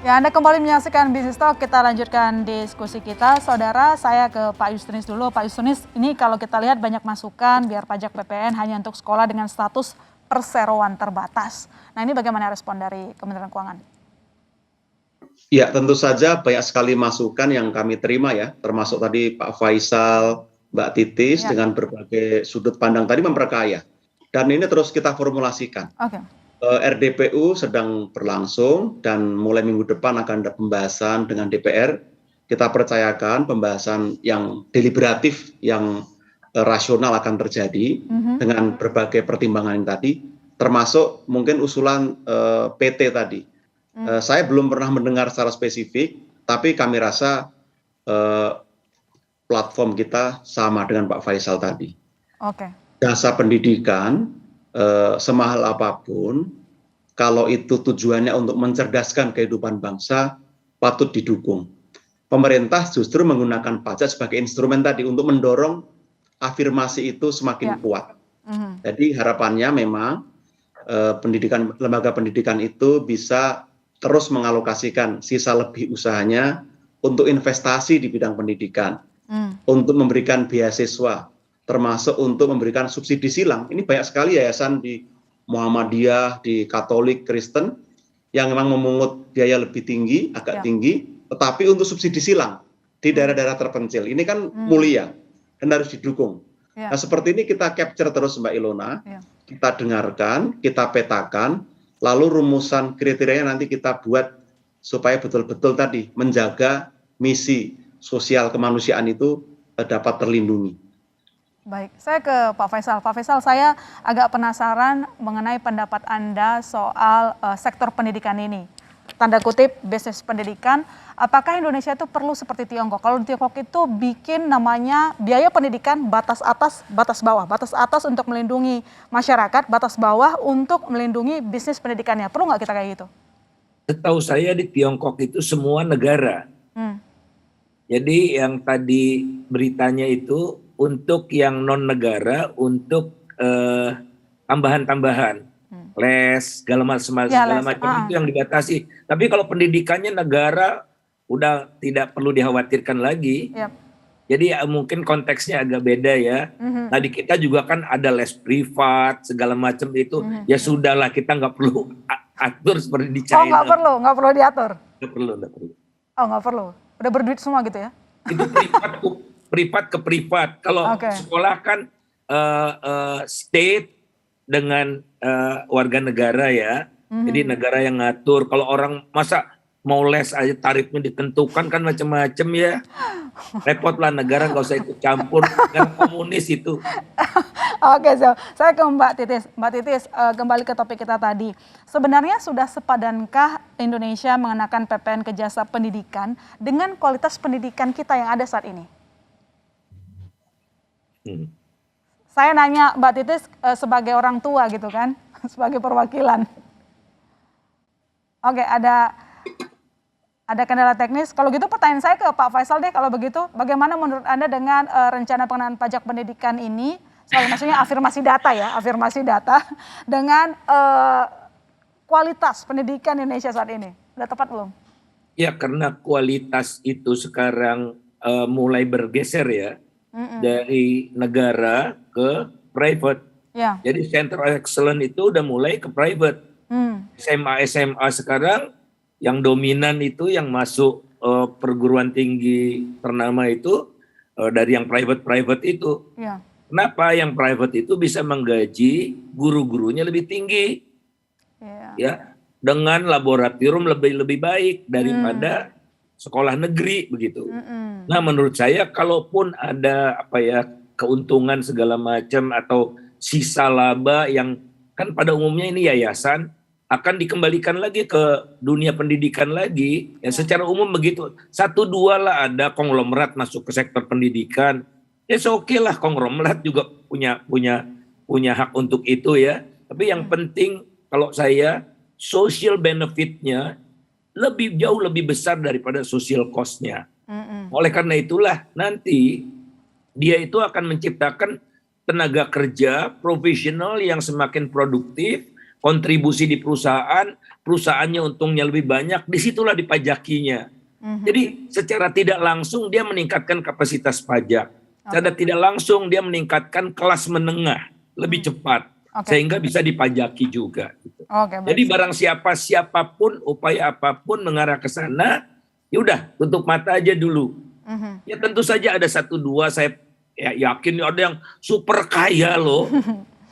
Ya, Anda kembali menyaksikan Bisnis Talk, kita lanjutkan diskusi kita. Saudara, saya ke Pak Justinus dulu. Pak Justinus, ini kalau kita lihat banyak masukan biar pajak PPN hanya untuk sekolah dengan status perseroan terbatas. Nah, ini bagaimana respon dari Kementerian Keuangan? Ya, tentu saja banyak sekali masukan yang kami terima ya, termasuk tadi Pak Faisal, Mbak Titis dengan berbagai sudut pandang tadi memperkaya. Dan ini terus kita formulasikan. RDPU sedang berlangsung dan mulai minggu depan akan ada pembahasan dengan DPR. Kita percayakan pembahasan yang deliberatif, yang rasional akan terjadi dengan berbagai pertimbangan yang tadi, termasuk mungkin usulan PT tadi. Saya belum pernah mendengar secara spesifik, tapi kami rasa platform kita sama dengan Pak Faisal tadi. Jasa pendidikan semahal apapun, kalau itu tujuannya untuk mencerdaskan kehidupan bangsa, patut didukung. Pemerintah justru menggunakan pajak sebagai instrumen tadi untuk mendorong afirmasi itu semakin kuat. Jadi harapannya memang lembaga pendidikan itu bisa terus mengalokasikan sisa lebih usahanya untuk investasi di bidang pendidikan, untuk memberikan beasiswa, termasuk untuk memberikan subsidi silang. Ini banyak sekali yayasan di Muhammadiyah, di Katolik, Kristen, yang memang memungut biaya lebih tinggi, agak tinggi, tetapi untuk subsidi silang di daerah-daerah terpencil. Ini kan mulia dan harus didukung. Nah, seperti ini kita capture terus Mbak Ilona, kita dengarkan, kita petakan, lalu rumusan kriterianya nanti kita buat supaya betul-betul tadi menjaga misi sosial kemanusiaan itu dapat terlindungi. Baik, saya ke Pak Faisal. Pak Faisal, saya agak penasaran mengenai pendapat Anda soal sektor pendidikan ini. Tanda kutip bisnis pendidikan, apakah Indonesia itu perlu seperti Tiongkok? Kalau di Tiongkok itu bikin namanya biaya pendidikan batas atas, batas bawah. Batas atas untuk melindungi masyarakat, batas bawah untuk melindungi bisnis pendidikannya. Perlu nggak kita kayak gitu? Setahu saya di Tiongkok itu semua negara. Jadi yang tadi beritanya itu untuk yang non-negara, untuk tambahan-tambahan, les, segala macam itu yang dibatasi. Tapi kalau pendidikannya negara, udah tidak perlu dikhawatirkan lagi. Jadi mungkin konteksnya agak beda ya. Nah di kita juga kan ada les privat, segala macam itu. Ya sudahlah, kita nggak perlu atur seperti di China. Oh nggak perlu diatur? Nggak perlu. Oh nggak perlu, udah berduit semua gitu ya? Itu privat ke privat. Kalau sekolah kan state dengan warga negara ya. Jadi negara yang ngatur. Kalau orang masa mau les aja tarifnya ditentukan kan macam-macam ya. Repot lah negara, nggak usah ikut campur dengan komunis itu. So saya ke Mbak Titis. Mbak Titis, kembali ke topik kita tadi. Sebenarnya sudah sepadankah Indonesia mengenakan PPN ke jasa pendidikan dengan kualitas pendidikan kita yang ada saat ini? Saya nanya Mbak Titis sebagai orang tua gitu kan, sebagai perwakilan. Ada kendala teknis. Kalau gitu pertanyaan saya ke Pak Faisal deh, kalau begitu bagaimana menurut Anda dengan rencana pengenaan pajak pendidikan ini? Maksudnya afirmasi data ya, afirmasi data dengan kualitas pendidikan Indonesia saat ini. Udah tepat belum? Ya karena kualitas itu sekarang mulai bergeser ya. Dari negara ke private. Jadi Center of Excellence itu udah mulai ke private. SMA sekarang yang dominan itu yang masuk perguruan tinggi ternama itu dari yang private itu. Kenapa yang private itu bisa menggaji guru-gurunya lebih tinggi? Ya, dengan laboratorium lebih baik daripada sekolah negeri begitu. Nah, menurut saya kalaupun ada keuntungan segala macam atau sisa laba yang kan pada umumnya ini yayasan akan dikembalikan lagi ke dunia pendidikan lagi. Ya secara umum begitu. 1-2 lah ada konglomerat masuk ke sektor pendidikan. Ya oke lah, konglomerat juga punya hak untuk itu ya. Tapi yang penting kalau saya social benefitnya jauh lebih besar daripada social cost-nya. Oleh karena itulah nanti dia itu akan menciptakan tenaga kerja profesional yang semakin produktif, kontribusi di perusahaan, perusahaannya untungnya lebih banyak, disitulah dipajakinya. Jadi secara tidak langsung dia meningkatkan kapasitas pajak. Secara tidak langsung dia meningkatkan kelas menengah lebih cepat. Sehingga bisa dipajaki juga. Gitu. Jadi barang siapapun, upaya apapun mengarah ke sana, ya udah tutup mata aja dulu. Ya tentu saja ada 1-2 saya yakin ada yang super kaya loh.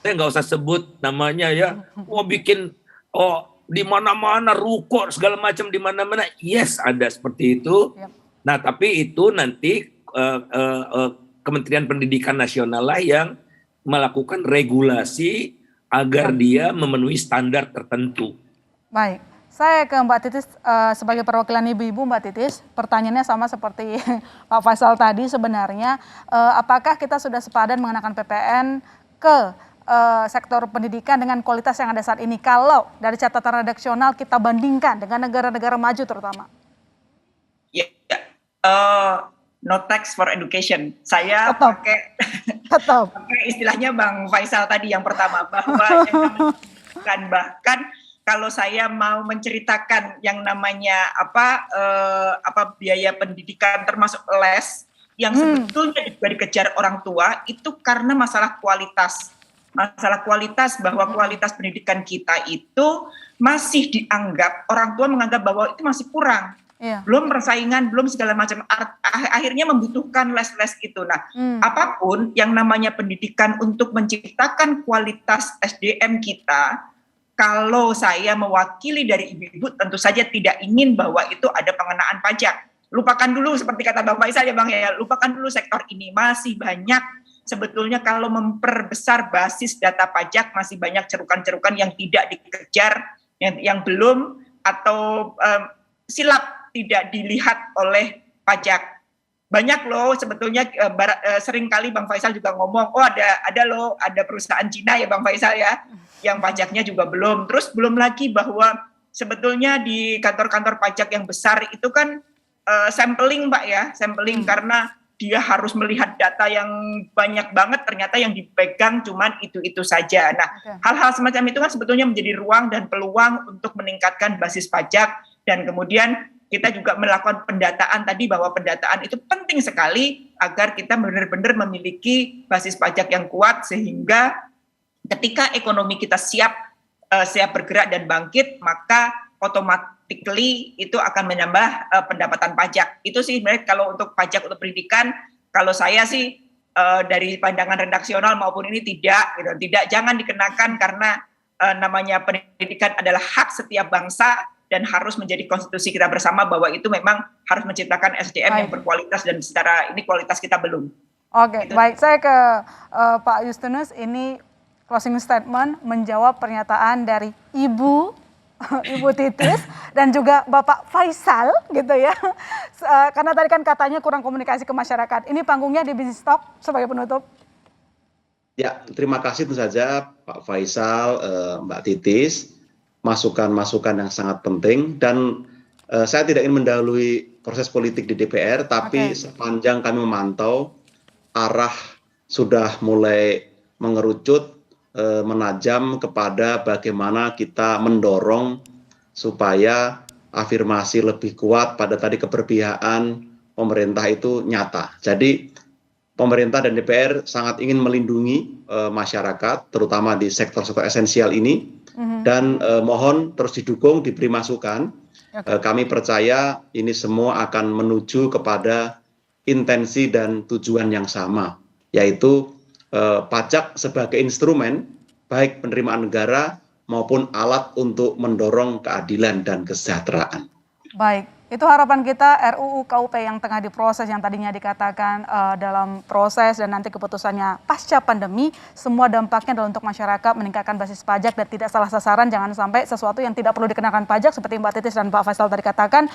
Saya nggak usah sebut namanya ya. Bikin di mana-mana ruko segala macam di mana-mana. Yes, ada seperti itu. Nah, tapi itu nanti Kementerian Pendidikan Nasional lah yang melakukan regulasi agar dia memenuhi standar tertentu. Baik. Saya ke Mbak Titis sebagai perwakilan ibu-ibu, Mbak Titis. Pertanyaannya sama seperti Pak Faisal tadi sebenarnya. Apakah kita sudah sepadan mengenakan PPN ke sektor pendidikan dengan kualitas yang ada saat ini, kalau dari catatan redaksional kita bandingkan dengan negara-negara maju terutama? No tax for education. Saya pakai istilahnya Bang Faisal tadi yang pertama, bahwa bahkan kalau saya mau menceritakan yang namanya biaya pendidikan termasuk les yang sebetulnya juga dikejar orang tua, itu karena masalah kualitas. Masalah kualitas, bahwa kualitas pendidikan kita itu masih dianggap, orang tua menganggap bahwa itu masih kurang. Belum persaingan, belum segala macam, akhirnya membutuhkan les-les itu. Nah, apapun yang namanya pendidikan untuk menciptakan kualitas SDM kita, kalau saya mewakili dari ibu-ibu, tentu saja tidak ingin bahwa itu ada pengenaan pajak. Lupakan dulu, seperti kata Bang Faisal ya Bang ya, lupakan dulu sektor ini. Masih banyak sebetulnya kalau memperbesar basis data pajak, masih banyak cerukan-cerukan yang tidak dikejar, yang belum atau silap tidak dilihat oleh pajak. Banyak loh sebetulnya, seringkali Bang Faisal juga ngomong, ada perusahaan Cina ya Bang Faisal ya, yang pajaknya juga belum. Terus belum lagi bahwa sebetulnya di kantor-kantor pajak yang besar itu kan sampling Mbak ya, sampling karena dia harus melihat data yang banyak banget, ternyata yang dipegang cuman itu-itu saja. Nah, hal-hal semacam itu kan sebetulnya menjadi ruang dan peluang untuk meningkatkan basis pajak, dan kemudian kita juga melakukan pendataan tadi, bahwa pendataan itu penting sekali agar kita benar-benar memiliki basis pajak yang kuat, sehingga ketika ekonomi kita siap bergerak dan bangkit, maka automatically itu akan menambah pendapatan pajak. Itu sih sebenarnya kalau untuk pajak untuk pendidikan, kalau saya sih dari pandangan redaksional maupun ini tidak, jangan dikenakan, karena namanya pendidikan adalah hak setiap bangsa dan harus menjadi konstitusi kita bersama, bahwa itu memang harus menciptakan SDM yang berkualitas, dan secara ini kualitas kita belum. Oke, baik, saya ke Pak Justinus, ini closing statement menjawab pernyataan dari Ibu Titis dan juga Bapak Faisal gitu ya. Karena tadi kan katanya kurang komunikasi ke masyarakat. Ini panggungnya di Business Talk sebagai penutup. Ya, terima kasih tentu saja Pak Faisal, Mbak Titis, masukan-masukan yang sangat penting, dan saya tidak ingin mendahului proses politik di DPR, tapi sepanjang kami memantau arah sudah mulai mengerucut, menajam kepada bagaimana kita mendorong supaya afirmasi lebih kuat pada tadi keberpihakan pemerintah itu nyata. Jadi pemerintah dan DPR sangat ingin melindungi masyarakat, terutama di sektor-sektor esensial ini, dan mohon terus didukung, diberi masukan. Kami percaya ini semua akan menuju kepada intensi dan tujuan yang sama, yaitu pajak sebagai instrumen baik penerimaan negara maupun alat untuk mendorong keadilan dan kesejahteraan. Baik, itu harapan kita. RUU KUP yang tengah diproses, yang tadinya dikatakan dalam proses dan nanti keputusannya pasca pandemi, semua dampaknya adalah untuk masyarakat, meningkatkan basis pajak dan tidak salah sasaran. Jangan sampai sesuatu yang tidak perlu dikenakan pajak seperti Mbak Titis dan Pak Faisal tadi katakan,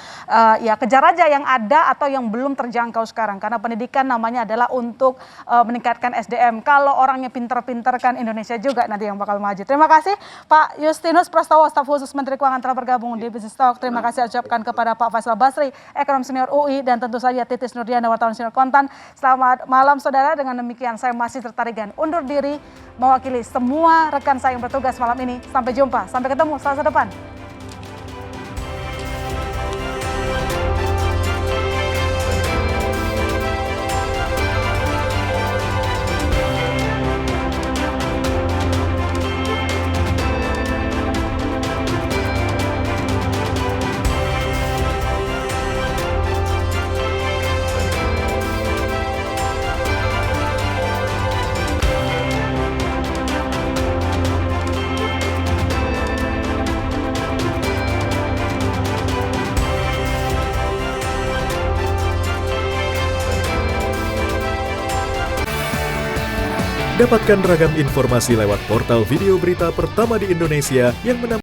ya kejar aja yang ada atau yang belum terjangkau sekarang, karena pendidikan namanya adalah untuk meningkatkan SDM. Kalau orangnya pinter-pinter kan Indonesia juga nanti yang bakal maju. Terima kasih Pak Justinus Prastowo, staf khusus Menteri Keuangan telah bergabung di Business Talk. Terima kasih ucapkan kepada Pak Faisal Faisal Basri, ekonom senior UI, dan tentu saja Titis Nurdiana, wartawan senior Kontan. Selamat malam saudara, dengan demikian saya masih tertarik dan undur diri mewakili semua rekan saya yang bertugas malam ini. Sampai jumpa, sampai ketemu Selasa depan. Dapatkan ragam informasi lewat portal video berita pertama di Indonesia yang menampilkan